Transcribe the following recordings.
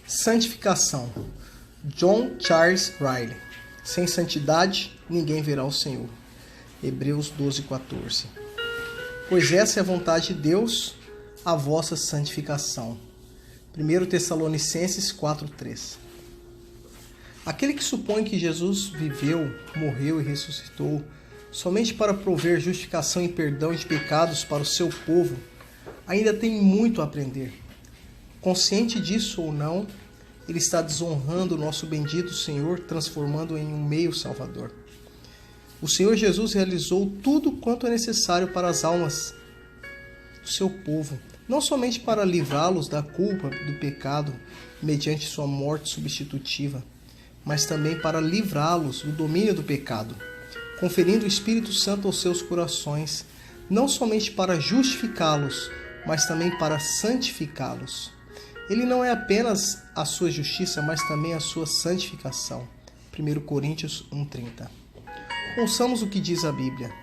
Santificação. John Charles Riley. Sem santidade, ninguém verá o Senhor. Hebreus 12:14. Pois essa é a vontade de Deus, a vossa santificação. 1 Tessalonicenses 4:3. Aquele que supõe que Jesus viveu, morreu e ressuscitou somente para prover justificação e perdão de pecados para o seu povo, ainda tem muito a aprender. Consciente disso ou não, ele está desonrando o nosso bendito Senhor, transformando-o em um meio salvador. O Senhor Jesus realizou tudo quanto é necessário para as almas do seu povo, não somente para livrá-los da culpa do pecado mediante sua morte substitutiva, mas também para livrá-los do domínio do pecado, conferindo o Espírito Santo aos seus corações, não somente para justificá-los, mas também para santificá-los. Ele não é apenas a sua justiça, mas também a sua santificação. 1 Coríntios 1:30. Ouçamos o que diz a Bíblia.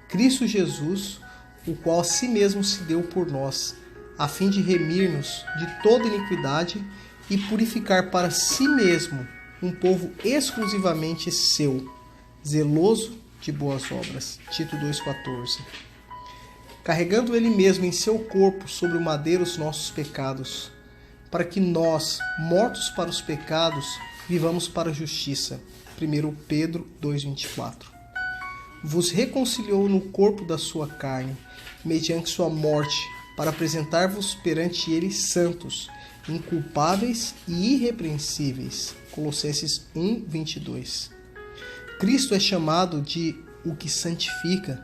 Cristo Jesus, o qual a si mesmo se deu por nós, a fim de remir-nos de toda iniquidade e purificar para si mesmo um povo exclusivamente seu, zeloso de boas obras. Tito 2:14. Carregando ele mesmo em seu corpo sobre o madeiro os nossos pecados, para que nós, mortos para os pecados, vivamos para a justiça. 1 Pedro 2:24. Vos reconciliou no corpo da sua carne, mediante sua morte, para apresentar-vos perante ele santos, inculpáveis e irrepreensíveis. Colossenses 1:22. Cristo é chamado de o que santifica,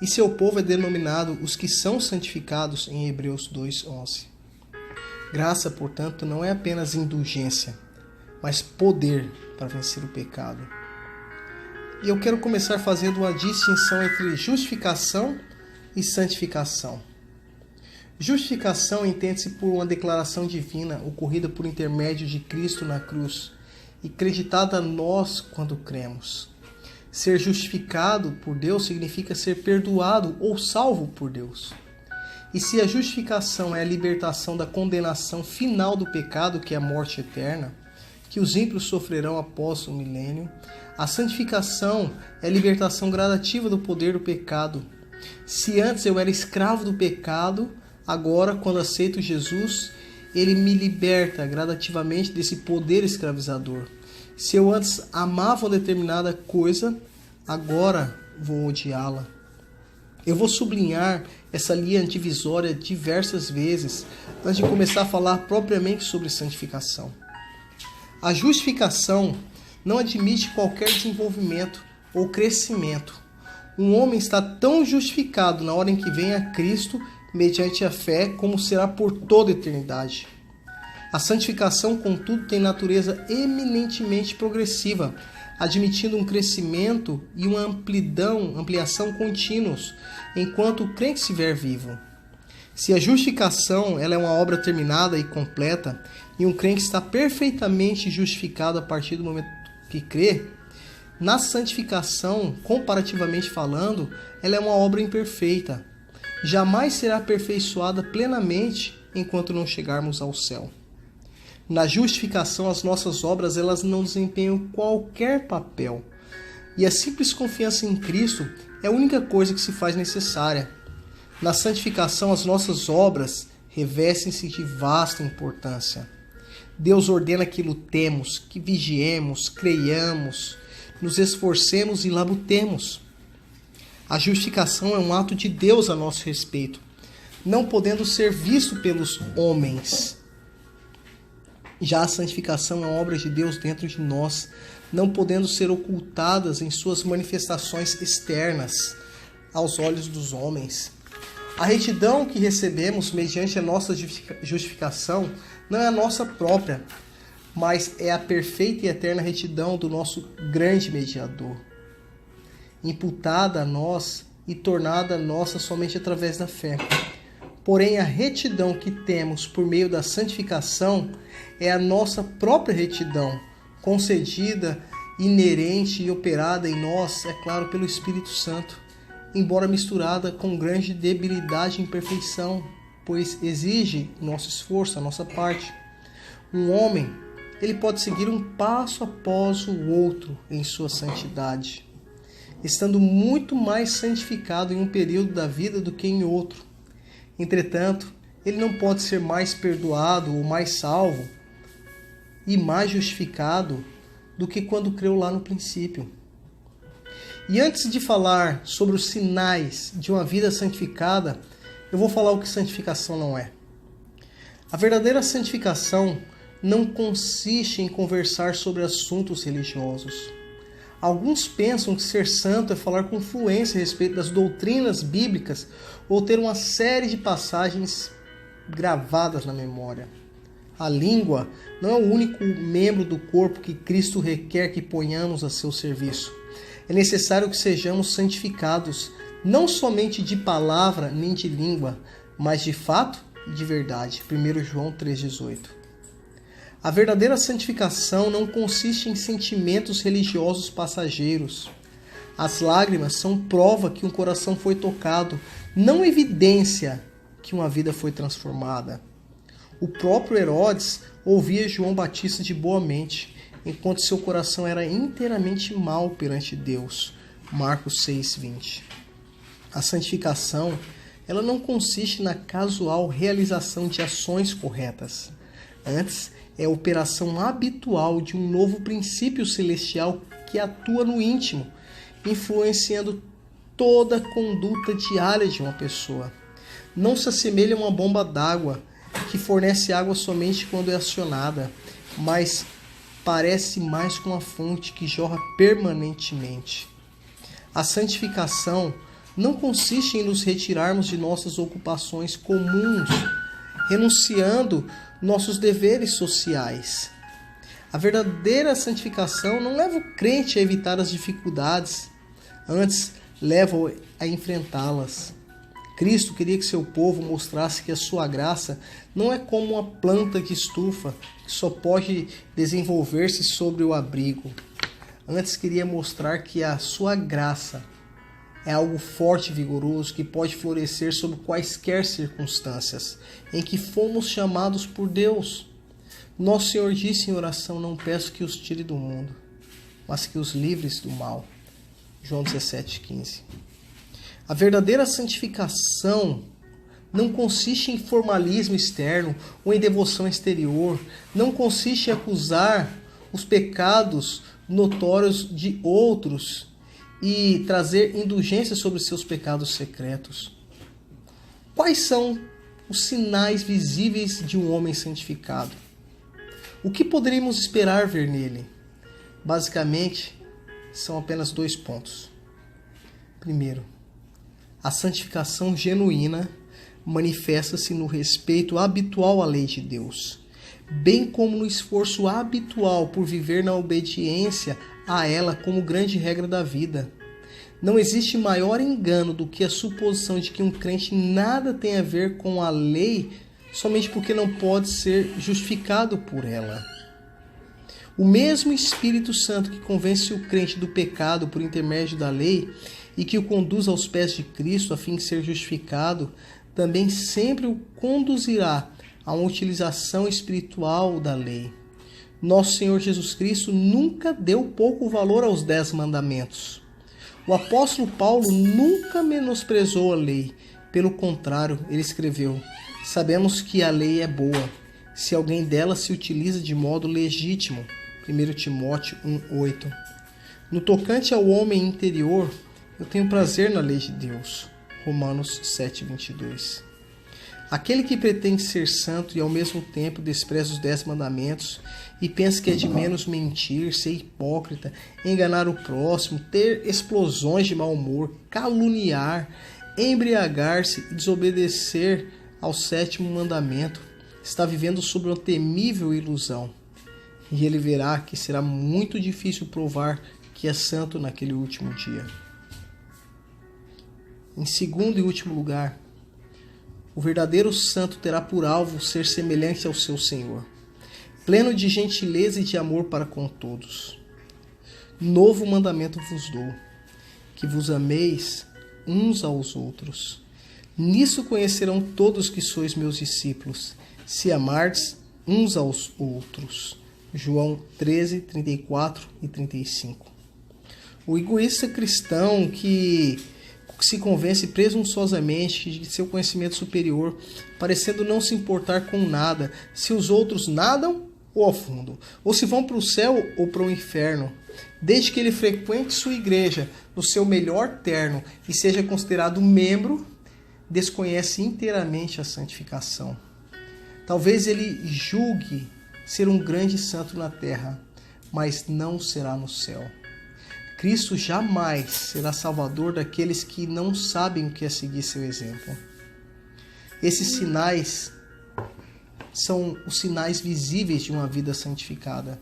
e seu povo é denominado os que são santificados em Hebreus 2:11. Graça, portanto, não é apenas indulgência, mas poder para vencer o pecado. E eu quero começar fazendo uma distinção entre justificação e santificação. Justificação entende-se por uma declaração divina ocorrida por intermédio de Cristo na cruz e creditada a nós quando cremos. Ser justificado por Deus significa ser perdoado ou salvo por Deus. E se a justificação é a libertação da condenação final do pecado, que é a morte eterna, que os ímpios sofrerão após o milênio, a santificação é a libertação gradativa do poder do pecado. Se antes eu era escravo do pecado, agora, quando aceito Jesus, ele me liberta gradativamente desse poder escravizador. Se eu antes amava uma determinada coisa, agora vou odiá-la. Eu vou sublinhar essa linha divisória diversas vezes antes de começar a falar propriamente sobre santificação. A justificação não admite qualquer desenvolvimento ou crescimento. Um homem está tão justificado na hora em que vem a Cristo mediante a fé como será por toda a eternidade. A santificação, contudo, tem natureza eminentemente progressiva, admitindo um crescimento e uma ampliação contínuos, enquanto o crente estiver vivo. Se a justificação ela é uma obra terminada e completa, e um crente está perfeitamente justificado a partir do momento que crê, na santificação, comparativamente falando, ela é uma obra imperfeita. Jamais será aperfeiçoada plenamente enquanto não chegarmos ao céu. Na justificação, as nossas obras elas não desempenham qualquer papel. E a simples confiança em Cristo é a única coisa que se faz necessária. Na santificação, as nossas obras revestem-se de vasta importância. Deus ordena que lutemos, que vigiemos, creiamos, nos esforcemos e labutemos. A justificação é um ato de Deus a nosso respeito, não podendo ser visto pelos homens. Já a santificação é uma obra de Deus dentro de nós, não podendo ser ocultadas em suas manifestações externas aos olhos dos homens. A retidão que recebemos mediante a nossa justificação não é a nossa própria, mas é a perfeita e eterna retidão do nosso grande mediador, imputada a nós e tornada nossa somente através da fé. Porém, a retidão que temos por meio da santificação é a nossa própria retidão, concedida, inerente e operada em nós, é claro, pelo Espírito Santo, embora misturada com grande debilidade e imperfeição, pois exige nosso esforço, a nossa parte. Um homem, ele pode seguir um passo após o outro em sua santidade, estando muito mais santificado em um período da vida do que em outro. Entretanto, ele não pode ser mais perdoado ou mais salvo e mais justificado do que quando creu lá no princípio. E antes de falar sobre os sinais de uma vida santificada, eu vou falar o que santificação não é. A verdadeira santificação não consiste em conversar sobre assuntos religiosos. Alguns pensam que ser santo é falar com fluência a respeito das doutrinas bíblicas ou ter uma série de passagens gravadas na memória. A língua não é o único membro do corpo que Cristo requer que ponhamos a seu serviço. É necessário que sejamos santificados, não somente de palavra nem de língua, mas de fato e de verdade. 1 João 3,18. A verdadeira santificação não consiste em sentimentos religiosos passageiros. As lágrimas são prova que um coração foi tocado, não evidência que uma vida foi transformada. O próprio Herodes ouvia João Batista de boa mente, enquanto seu coração era inteiramente mau perante Deus. Marcos 6,20. A santificação, ela não consiste na casual realização de ações corretas. Antes, é a operação habitual de um novo princípio celestial que atua no íntimo, influenciando toda a conduta diária de uma pessoa. Não se assemelha a uma bomba d'água que fornece água somente quando é acionada, mas parece mais com uma fonte que jorra permanentemente. A santificação não consiste em nos retirarmos de nossas ocupações comuns, renunciando nossos deveres sociais. A verdadeira santificação não leva o crente a evitar as dificuldades, antes leva-o a enfrentá-las. Cristo queria que seu povo mostrasse que a sua graça não é como uma planta que estufa, que só pode desenvolver-se sobre o abrigo. Antes queria mostrar que a sua graça é algo forte e vigoroso que pode florescer sob quaisquer circunstâncias em que fomos chamados por Deus. Nosso Senhor disse em oração: não peço que os tire do mundo, mas que os livres do mal. João 17,15. A verdadeira santificação não consiste em formalismo externo ou em devoção exterior, não consiste em acusar os pecados notórios de outros e trazer indulgência sobre seus pecados secretos. Quais são os sinais visíveis de um homem santificado? O que poderíamos esperar ver nele? Basicamente, são apenas 2 pontos. Primeiro, a santificação genuína manifesta-se no respeito habitual à lei de Deus, bem como no esforço habitual por viver na obediência a ela como grande regra da vida. Não existe maior engano do que a suposição de que um crente nada tem a ver com a lei somente porque não pode ser justificado por ela. O mesmo Espírito Santo que convence o crente do pecado por intermédio da lei e que o conduz aos pés de Cristo a fim de ser justificado, também sempre o conduzirá a uma utilização espiritual da lei. Nosso Senhor Jesus Cristo nunca deu pouco valor aos 10 mandamentos. O apóstolo Paulo nunca menosprezou a lei. Pelo contrário, ele escreveu: sabemos que a lei é boa, se alguém dela se utiliza de modo legítimo. 1 Timóteo 1,8. No tocante ao homem interior, eu tenho prazer na lei de Deus. Romanos 7,22. Aquele que pretende ser santo e ao mesmo tempo despreza os 10 mandamentos e pensa que é de menos mentir, ser hipócrita, enganar o próximo, ter explosões de mau humor, caluniar, embriagar-se e desobedecer ao 7º mandamento, está vivendo sob uma temível ilusão. E ele verá que será muito difícil provar que é santo naquele último dia. Em segundo e último lugar, o verdadeiro santo terá por alvo ser semelhante ao seu Senhor, pleno de gentileza e de amor para com todos. Novo mandamento vos dou, que vos ameis uns aos outros. Nisso conhecerão todos que sois meus discípulos, se amardes uns aos outros. João 13, 34 e 35. O egoísta cristão que se convence presunçosamente de seu conhecimento superior, parecendo não se importar com nada, se os outros nadam ou afundam, ou se vão para o céu ou para o inferno, desde que ele frequente sua igreja no seu melhor terno e seja considerado membro, desconhece inteiramente a santificação. Talvez ele julgue ser um grande santo na terra, mas não será no céu. Cristo jamais será salvador daqueles que não sabem o que é seguir seu exemplo. Esses sinais são os sinais visíveis de uma vida santificada.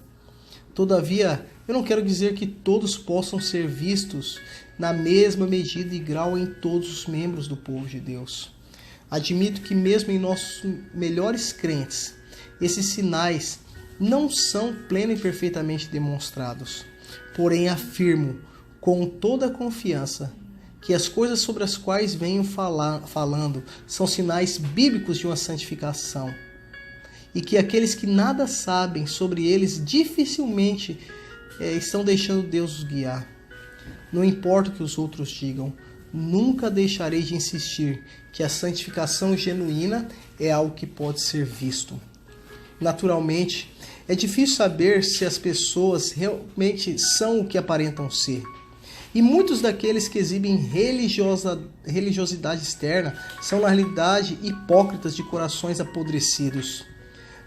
Todavia, eu não quero dizer que todos possam ser vistos na mesma medida e grau em todos os membros do povo de Deus. Admito que mesmo em nossos melhores crentes, esses sinais não são plena e perfeitamente demonstrados. Porém, afirmo com toda a confiança que as coisas sobre as quais venho falando são sinais bíblicos de uma santificação e que aqueles que nada sabem sobre eles dificilmente estão deixando Deus os guiar. Não importa o que os outros digam, nunca deixarei de insistir que a santificação genuína é algo que pode ser visto. Naturalmente, é difícil saber se as pessoas realmente são o que aparentam ser. E muitos daqueles que exibem religiosidade externa são, na realidade, hipócritas de corações apodrecidos.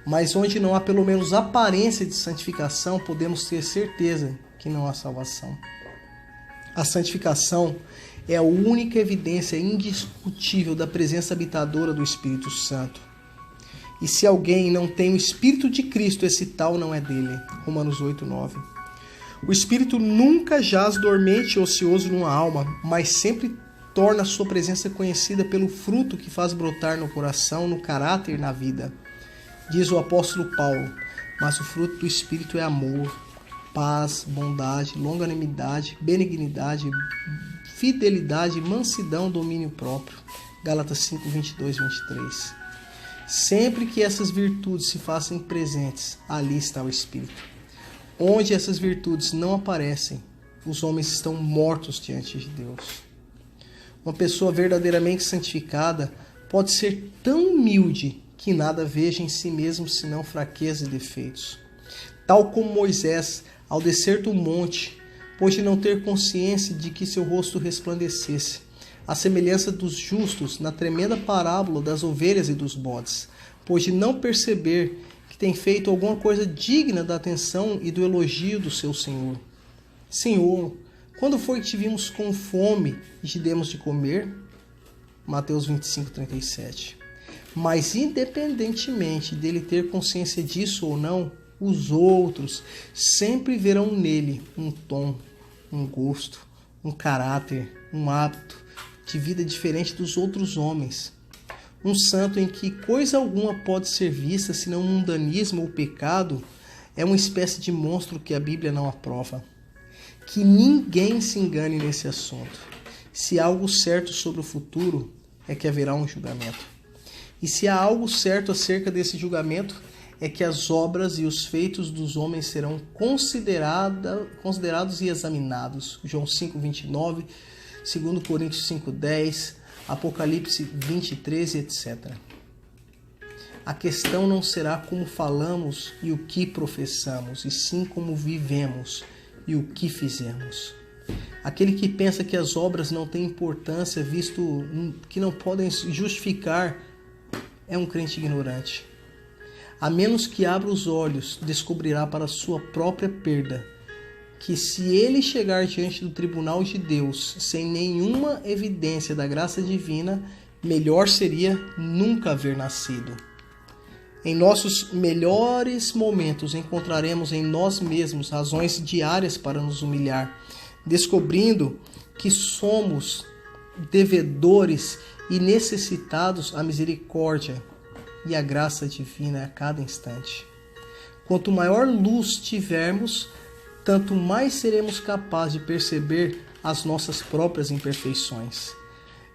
Mas onde não há pelo menos aparência de santificação, podemos ter certeza que não há salvação. A santificação é a única evidência indiscutível da presença habitadora do Espírito Santo. E se alguém não tem o Espírito de Cristo, esse tal não é dele. Romanos 8, 9. O Espírito nunca jaz dormente e ocioso numa alma, mas sempre torna a sua presença conhecida pelo fruto que faz brotar no coração, no caráter e na vida. Diz o apóstolo Paulo, mas o fruto do Espírito é amor, paz, bondade, longanimidade, benignidade, fidelidade, mansidão, domínio próprio. Gálatas 5, 22, 23. Sempre que essas virtudes se façam presentes, ali está o Espírito. Onde essas virtudes não aparecem, os homens estão mortos diante de Deus. Uma pessoa verdadeiramente santificada pode ser tão humilde que nada veja em si mesmo senão fraqueza e defeitos. Tal como Moisés, ao descer do monte, pôde não ter consciência de que seu rosto resplandecesse, à semelhança dos justos na tremenda parábola das ovelhas e dos bodes, pôde não perceber que tem feito alguma coisa digna da atenção e do elogio do seu Senhor. Senhor, quando foi que te vimos com fome e te demos de comer? Mateus 25, 37. Mas independentemente dele ter consciência disso ou não, os outros sempre verão nele um tom, um gosto, um caráter, um hábito de vida diferente dos outros homens. Um santo em que coisa alguma pode ser vista senão mundanismo ou pecado é uma espécie de monstro que a Bíblia não aprova. Que ninguém se engane nesse assunto. Se há algo certo sobre o futuro, é que haverá um julgamento. E se há algo certo acerca desse julgamento, é que as obras e os feitos dos homens serão considerados e examinados. João 5, 29, 2 Coríntios 5, 10, Apocalipse 20, 13, etc. A questão não será como falamos e o que professamos, e sim como vivemos e o que fizemos. Aquele que pensa que as obras não têm importância, visto que não podem justificar, é um crente ignorante. A menos que abra os olhos, descobrirá para sua própria perda que se ele chegar diante do tribunal de Deus sem nenhuma evidência da graça divina, melhor seria nunca haver nascido. Em nossos melhores momentos encontraremos em nós mesmos razões diárias para nos humilhar, descobrindo que somos devedores e necessitados à misericórdia e à graça divina a cada instante. Quanto maior luz tivermos, tanto mais seremos capazes de perceber as nossas próprias imperfeições.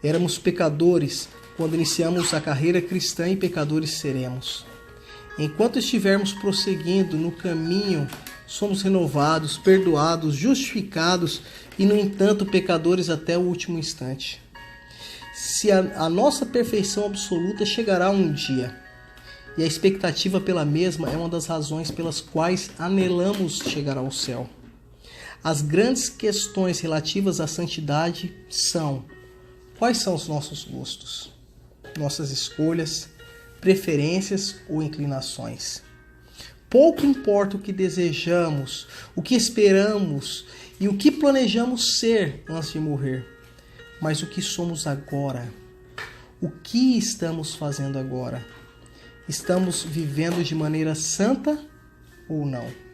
Éramos pecadores quando iniciamos a carreira cristã e pecadores seremos. Enquanto estivermos prosseguindo no caminho, somos renovados, perdoados, justificados e, no entanto, pecadores até o último instante. Se a nossa perfeição absoluta chegará um dia, e a expectativa pela mesma é uma das razões pelas quais anelamos chegar ao céu. As grandes questões relativas à santidade são: quais são os nossos gostos, nossas escolhas, preferências ou inclinações? Pouco importa o que desejamos, o que esperamos e o que planejamos ser antes de morrer, mas o que somos agora. O que estamos fazendo agora? Estamos vivendo de maneira santa ou não?